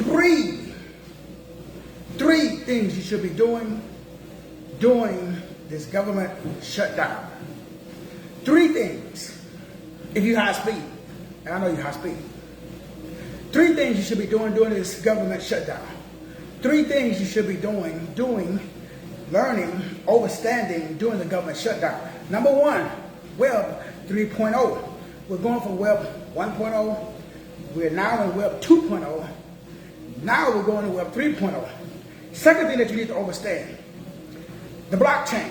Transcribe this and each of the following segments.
three things you should be doing during this government shutdown. 3 things. If you're high speed, and I know you're high speed. 3 things you should be doing during this government shutdown. 3 things you should be doing, learning, understanding during the government shutdown. Number 1, Web 3.0. We're going from Web 1.0. We're now in Web 2.0. Now we're going to Web 3.0. Second thing that you need to understand, the blockchain.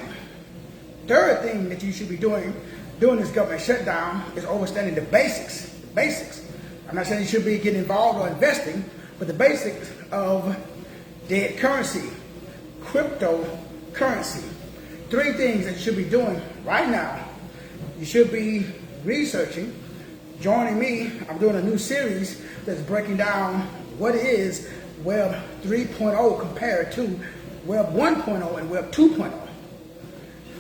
Third thing that you should be doing during this government shutdown is understanding the basics. The basics. I'm not saying you should be getting involved or investing, but the basics of dead currency, cryptocurrency. 3 things that you should be doing right now. You should be researching. Joining me, I'm doing a new series that's breaking down what is Web 3.0 compared to Web 1.0 and Web 2.0.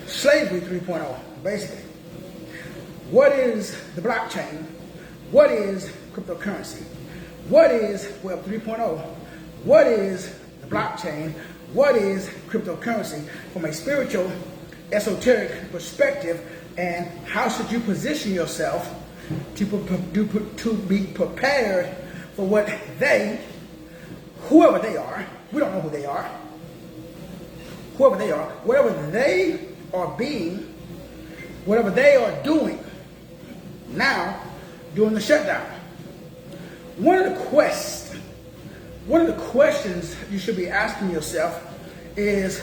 Slavery 3.0, basically. What is the blockchain? What is cryptocurrency? What is Web 3.0? What is the blockchain? What is cryptocurrency from a spiritual, esoteric perspective, and how should you position yourself to be prepared for what whoever they are, we don't know who they are, whoever they are, whatever they are being, whatever they are doing now during the shutdown. One of the questions you should be asking yourself is,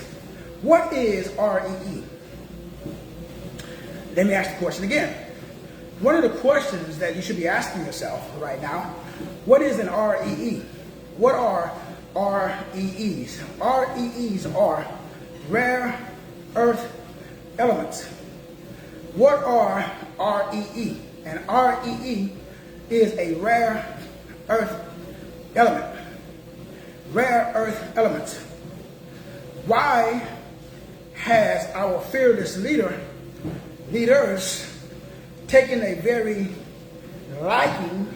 what is REE? Let me ask the question again. One of the questions that you should be asking yourself right now, what is an REE? What are REEs? REEs are rare earth elements. What are REE? And REE is a rare earth element. Rare earth elements. Why has our fearless leaders taken a very liking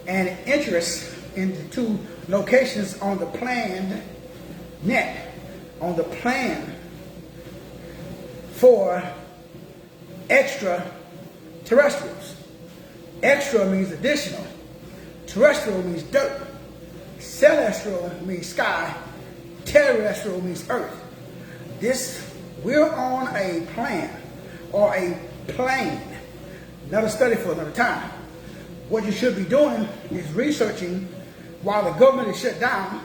and interest in the 2 locations on the planned net, on the plan for extraterrestrials? Extra means additional. Terrestrial means dirt. Celestial means sky. Terrestrial means earth. We're on a plan or a plane. Another study for another time. What you should be doing is researching while the government is shut down.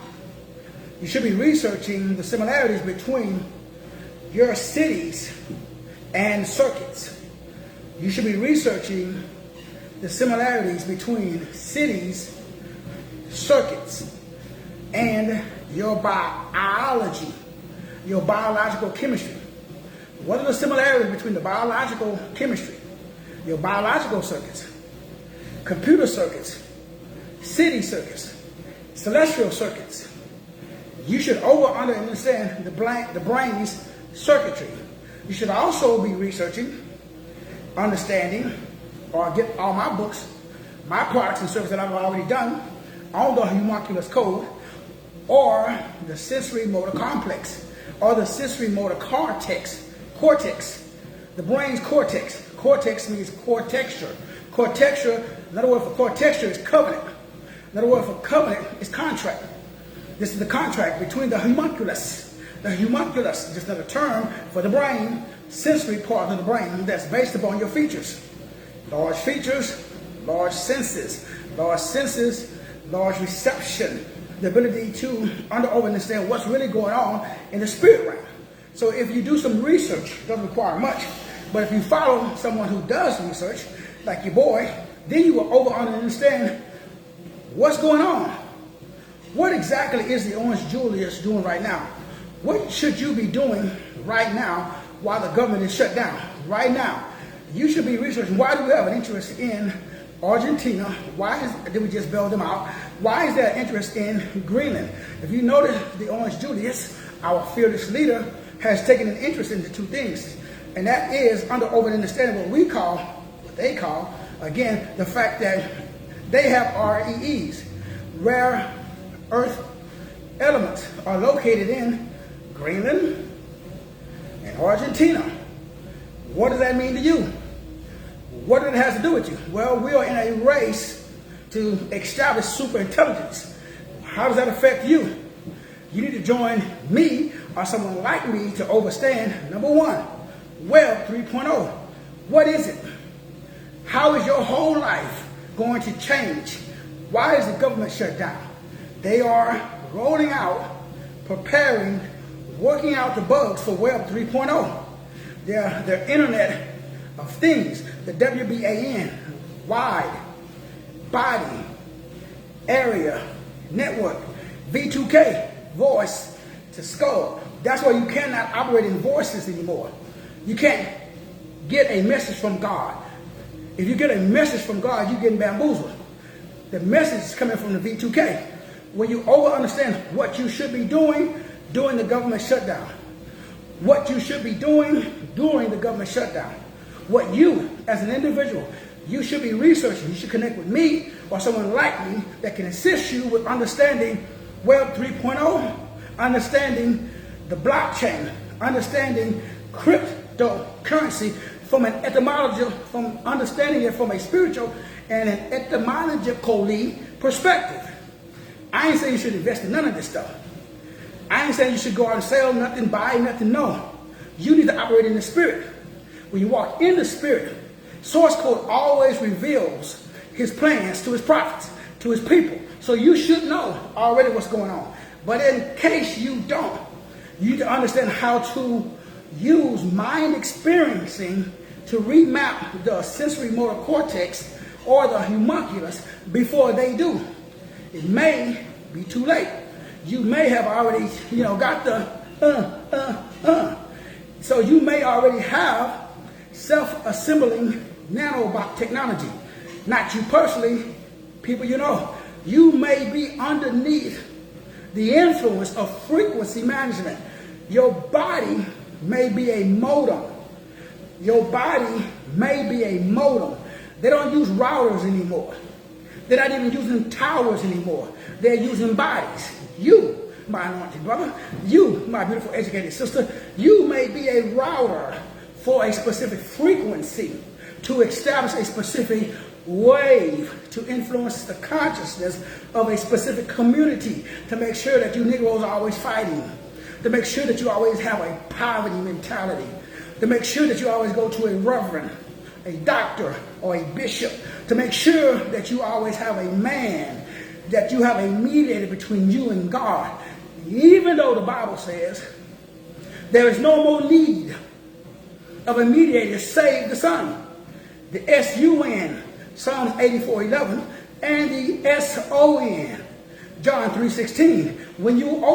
You should be researching the similarities between your cities and circuits. You should be researching the similarities between cities, circuits, and your biology, your biological chemistry. What are the similarities between the biological chemistry, your biological circuits, computer circuits, city circuits, celestial circuits? You should understand the brain's circuitry. You should also be researching, understanding, or get all my books, my products and services that I've already done on the homunculus code, or the sensory motor complex, or the sensory motor cortex, the brain's cortex. Cortex means core texture. Core texture, another word for core texture is covenant. Another word for covenant is contract. This is the contract between the homunculus. The homunculus is just another term for the brain, sensory part of the brain that's based upon your features. Large features, large senses, large reception, the ability to understand what's really going on in the spirit realm. So if you do some research, it doesn't require much, but if you follow someone who does research, like your boy, then you will understand what's going on. What exactly is the Orange Julius doing right now? What should you be doing right now while the government is shut down? Right now, you should be researching, why do we have an interest in Argentina? Why did we just bail them out? Why is there interest in Greenland? If you notice, the Orange Julius, our fearless leader, has taken an interest in the 2 things. And that is under understanding what they call, again, the fact that they have REEs, rare Earth elements are located in Greenland and Argentina. What does that mean to you? What does it have to do with you? Well, we are in a race to establish super intelligence. How does that affect you? You need to join me or someone like me to understand, number one, Web 3.0. What is it? How is your whole life going to change? Why is the government shut down? They are rolling out, preparing, working out the bugs for Web 3.0. Their Internet of Things, the WBAN, wide, body, area, network, V2K, voice to skull. That's why you cannot operate in voices anymore. You can't get a message from God. If you get a message from God, you're getting bamboozled. The message is coming from the V2K. When you understand what you should be doing during the government shutdown, what you should be doing during the government shutdown, what you, as an individual, you should be researching. You should connect with me or someone like me that can assist you with understanding Web 3.0, understanding the blockchain, understanding cryptocurrency from an etymological, from understanding it from a spiritual and an etymologically perspective. I ain't saying you should invest in none of this stuff. I ain't saying you should go out and sell nothing, buy nothing, no. You need to operate in the spirit. When you walk in the spirit, source code always reveals his plans to his prophets, to his people. So you should know already what's going on. But in case you don't, you need to understand how to use mind experiencing to remap the sensory motor cortex or the homunculus before they do. It may be too late. You may have already, got the So you may already have self-assembling nanobot technology. Not you personally, people you know. You may be underneath the influence of frequency management. Your body may be a modem. Your body may be a modem. They don't use routers anymore. They're not even using towers anymore. They're using bodies. You, my anointed brother, you, my beautiful educated sister, you may be a router for a specific frequency to establish a specific wave to influence the consciousness of a specific community, to make sure that you Negroes are always fighting, to make sure that you always have a poverty mentality, to make sure that you always go to a reverend, a doctor, or a bishop, to make sure that you always have a man, that you have a mediator between you and God. Even though the Bible says there is no more need of a mediator save the Son. The S-U-N, Psalms 84:11, and the S-O-N, John 3:16. When you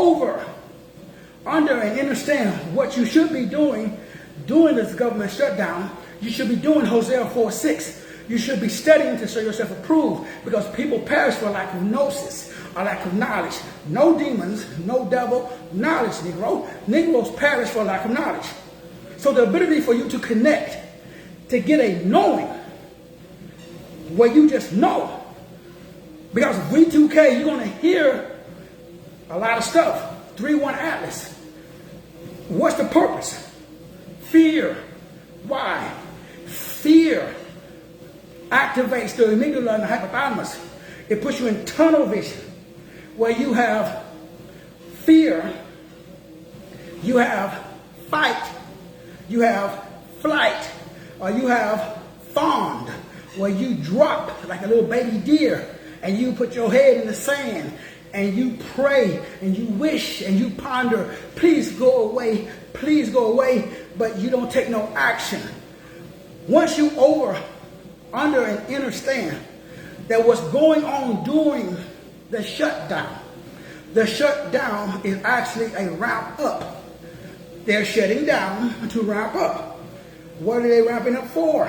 under and understand what you should be doing during this government shutdown, you should be doing Hosea 4:6. You should be studying to show yourself approved, because people perish for lack of gnosis, or lack of knowledge. No demons, no devil, knowledge, Negro. Negroes perish for lack of knowledge. So the ability for you to connect, to get a knowing, where you just know. Because V2K, you're going to hear a lot of stuff. 3-1 Atlas. What's the purpose? Fear. Why? Fear activates the amygdala and the hypothalamus. It puts you in tunnel vision, where you have fear, you have fight, you have flight, or you have fawn, where you drop like a little baby deer and you put your head in the sand and you pray and you wish and you ponder, please go away, but you don't take no action. Once you under and understand that what's going on during the shutdown is actually a ramp up. They're shutting down to ramp up. What are they ramping up for?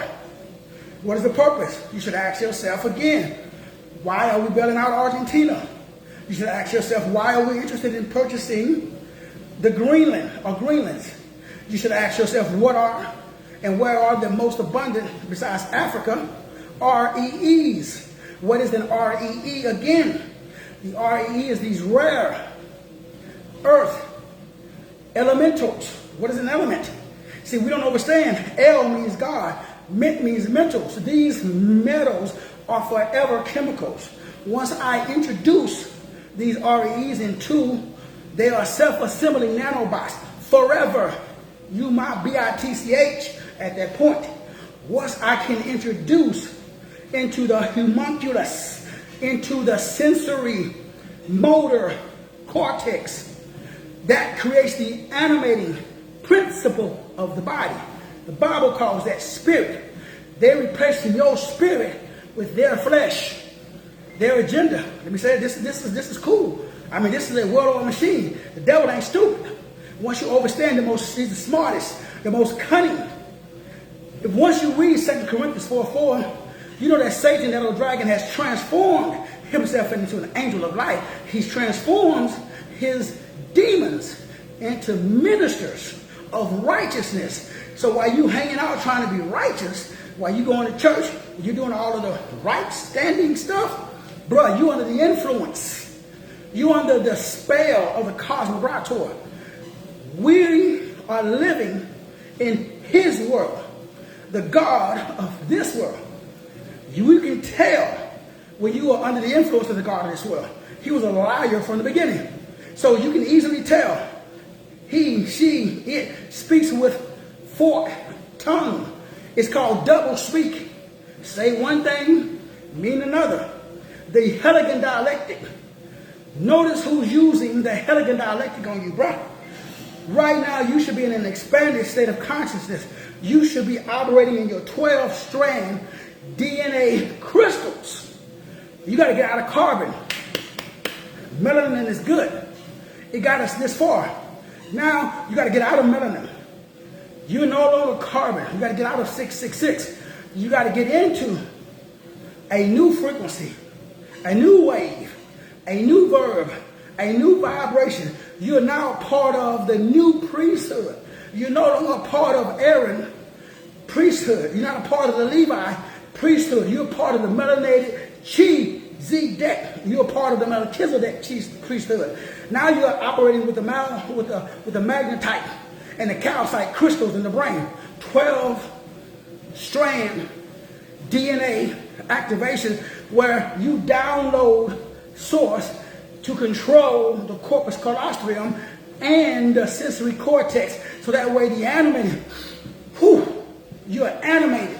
What is the purpose? You should ask yourself again, why are we bailing out Argentina? You should ask yourself, why are we interested in purchasing the Greenland or Greenlands? You should ask yourself, what are and where are the most abundant, besides Africa, REEs? What is an REE again? The RE is these rare earth elementals. What is an element? See, we don't understand. L means God. Ment means mental. So these metals are forever chemicals. Once I introduce these REs into, they are self-assembling nanobots. Forever. You might B-I-T-C-H at that point. Once I can introduce into the homunculus, into the sensory motor cortex, that creates the animating principle of the body. The Bible calls that spirit. They're replacing your spirit with their flesh, their agenda. Let me say this is cool. I mean, this is a well-oiled machine. The devil ain't stupid. Once you understand he's the smartest, the most cunning. If once you read 2 Corinthians 4:4, you know that Satan, that old dragon, has transformed himself into an angel of light. He transforms his demons into ministers of righteousness. So while you hanging out trying to be righteous, while you going to church, you're doing all of the right standing stuff, bro, you under the influence. You under the spell of the cosmobrator. We are living in his world, the God of this world. You can tell when you are under the influence of the God of this world. He was a liar from the beginning. So you can easily tell. He, she, it speaks with forked tongue. It's called double speak. Say one thing, mean another. The Hegelian dialectic. Notice who's using the Hegelian dialectic on you, bro. Right now, you should be in an expanded state of consciousness. You should be operating in your 12-strand DNA crystals. You got to get out of carbon. Melanin is good. It got us this far. Now, you got to get out of melanin. You're no longer carbon. You got to get out of 666. You got to get into a new frequency, a new wave, a new verb, a new vibration. You're now part of the new priesthood. You're no longer part of Aaron priesthood. You're not a part of the Levi priesthood. You're part of the melanated Chi-Z-Dek. You're part of the Melchizedek priesthood. Now you're operating with the magnetite and the calcite crystals in the brain. 12-strand DNA activation where you download source to control the corpus callosum and the sensory cortex. So that way the animated, you're animated.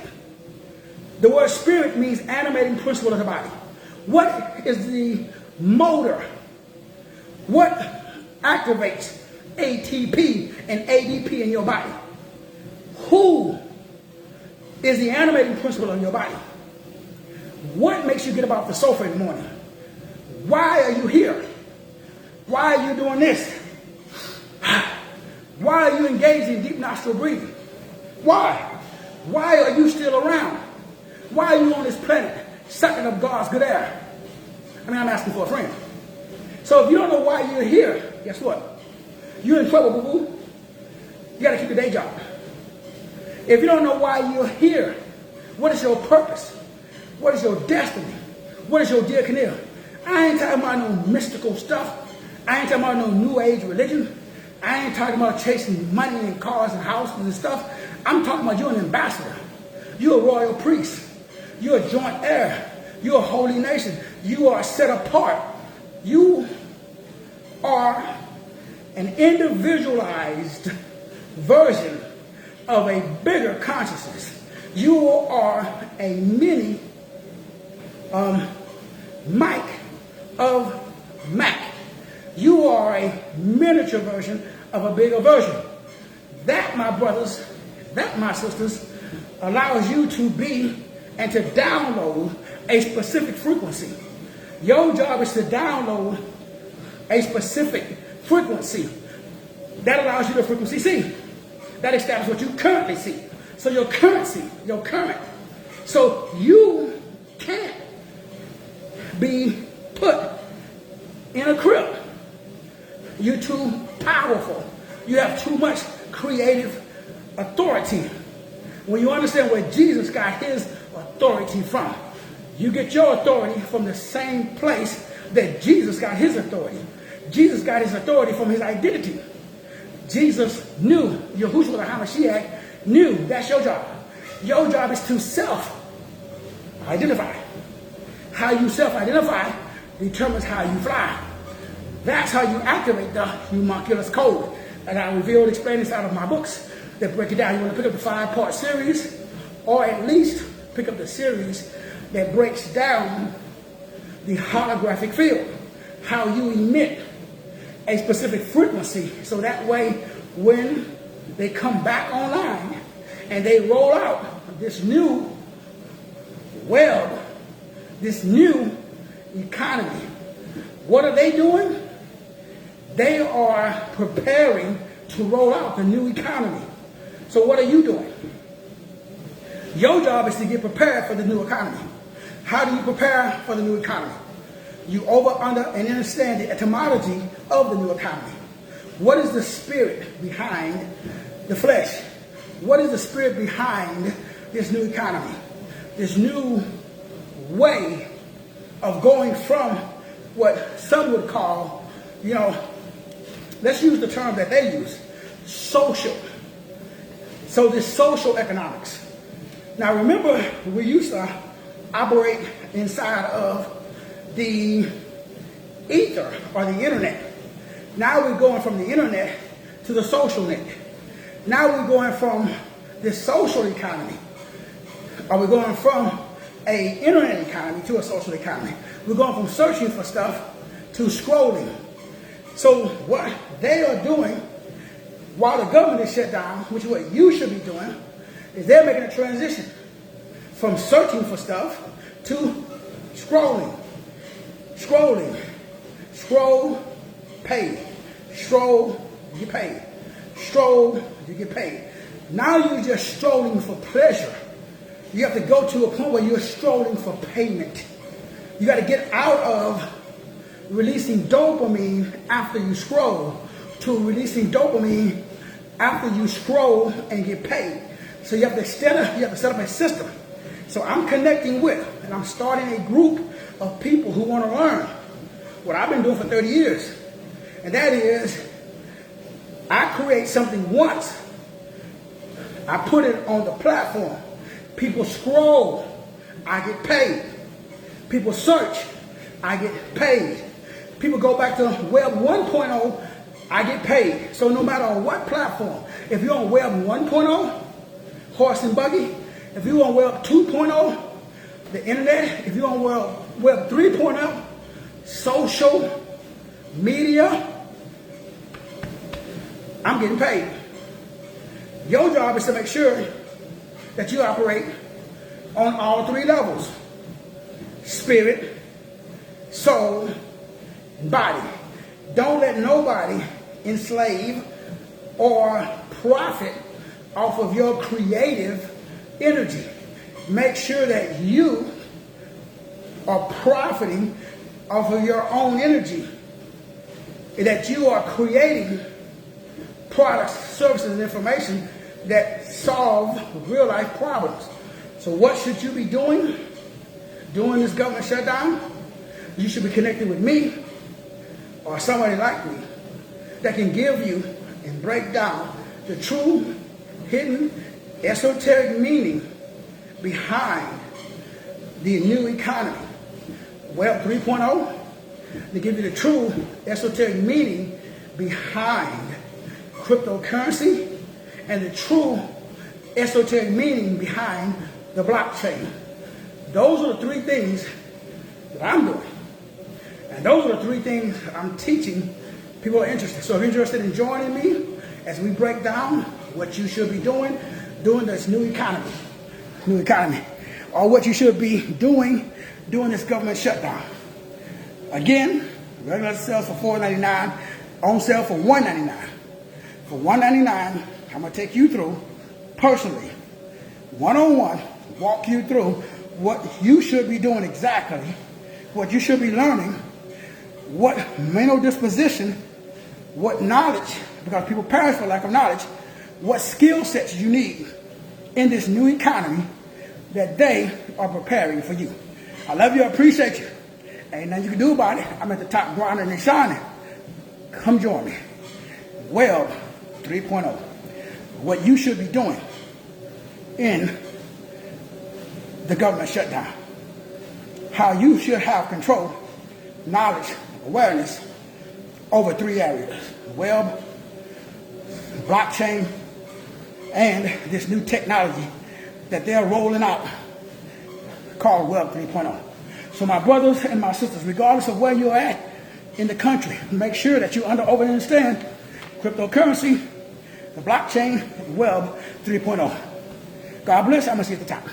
The word spirit means animating principle of the body. What is the motor? What activates ATP and ADP in your body? Who is the animating principle of your body? What makes you get up off the sofa in the morning? Why are you here? Why are you doing this? Why are you engaged in deep nostril breathing? Why? Why are you still around? Why are you on this planet sucking up God's good air? I mean, I'm asking for a friend. So if you don't know why you're here, guess what? You're in trouble, boo-boo. You got to keep your day job. If you don't know why you're here, what is your purpose? What is your destiny? What is your diaconia? I ain't talking about no mystical stuff. I ain't talking about no new age religion. I ain't talking about chasing money and cars and houses and stuff. I'm talking about you're an ambassador. You're a royal priest. You're a joint heir. You're a holy nation. You are set apart. You are an individualized version of a bigger consciousness. You are a mini Mike of Mac. You are a miniature version of a bigger version. That, my brothers, that, my sisters, allows you to be and to download a specific frequency. Your job is to download a specific frequency. That allows you to frequency C. That establishes what you currently see. So your currency, your current. So you can't be put in a crib. You're too powerful. You have too much creative authority. When you understand where Jesus got his authority from, you get your authority from the same place that Jesus got his authority. Jesus got his authority from his identity. Jesus knew, Yahushua HaMashiach knew that's your job. Your job is to self-identify. How you self-identify determines how you fly. That's how you activate the homunculus code. And I revealed, explain this out of my books that break it down. You want to pick up the 5-part series, or at least pick up the series that breaks down the holographic field, how you emit a specific frequency, so that way when they come back online and they roll out this new web, this new economy, what are they doing? They are preparing to roll out the new economy. So what are you doing? Your job is to get prepared for the new economy. How do you prepare for the new economy? You over, under, and understand the etymology of the new economy. What is the spirit behind the flesh? What is the spirit behind this new economy? This new way of going from what some would call, let's use the term that they use, social. So this social economics. Now remember, we used to operate inside of the ether or the internet. Now we're going from the internet to the social net. Now we're going from this social economy, or we're going from an internet economy to a social economy. We're going from searching for stuff to scrolling. So what they are doing while the government is shut down, which is what you should be doing, is they're making a transition from searching for stuff to scrolling. Scrolling. Scroll, paid. Stroll, you get paid. Stroll, you get paid. Now you're just strolling for pleasure. You have to go to a point where you're strolling for payment. You got to get out of releasing dopamine after you scroll to releasing dopamine after you scroll and get paid. So you have to set up a system. So I'm connecting with, and I'm starting a group of people who want to learn what I've been doing for 30 years. And that is, I create something once. I put it on the platform. People scroll, I get paid. People search, I get paid. People go back to Web 1.0, I get paid. So no matter on what platform, if you're on Web 1.0, horse and buggy, if you're on Web 2.0, the internet, if you're on Web 3.0, social media, I'm getting paid. Your job is to make sure that you operate on all 3 levels: spirit, soul, and body. Don't let nobody enslave or profit off of your creative energy. Make sure that you are profiting off of your own energy, that you are creating products, services, and information that solve real life problems. So what should you be doing during this government shutdown? You should be connected with me or somebody like me that can give you and break down the true, hidden, esoteric meaning behind the new economy. Web 3.0, to give you the true esoteric meaning behind cryptocurrency and the true esoteric meaning behind the blockchain. Those are the 3 things that I'm doing. And those are the 3 things I'm teaching people who are interested. So if you're interested in joining me as we break down what you should be doing during this new economy, or what you should be doing during this government shutdown. Again, regular sales for $4.99, on sale for $1.99. For $1.99, I'm going to take you through, personally, one-on-one, walk you through what you should be doing exactly, what you should be learning, what mental disposition, what knowledge, because people perish for lack of knowledge, what skill sets you need in this new economy that they are preparing for you. I love you, I appreciate you. Ain't nothing you can do about it. I'm at the top grinding and shining. Come join me. Web 3.0. What you should be doing in the government shutdown. How you should have control, knowledge, awareness over 3 areas. Web, blockchain, and this new technology that they're rolling out called Web 3.0. So my brothers and my sisters, regardless of where you're at in the country, make sure that you understand cryptocurrency, the blockchain, Web 3.0. God bless. I'm going to see you at the top.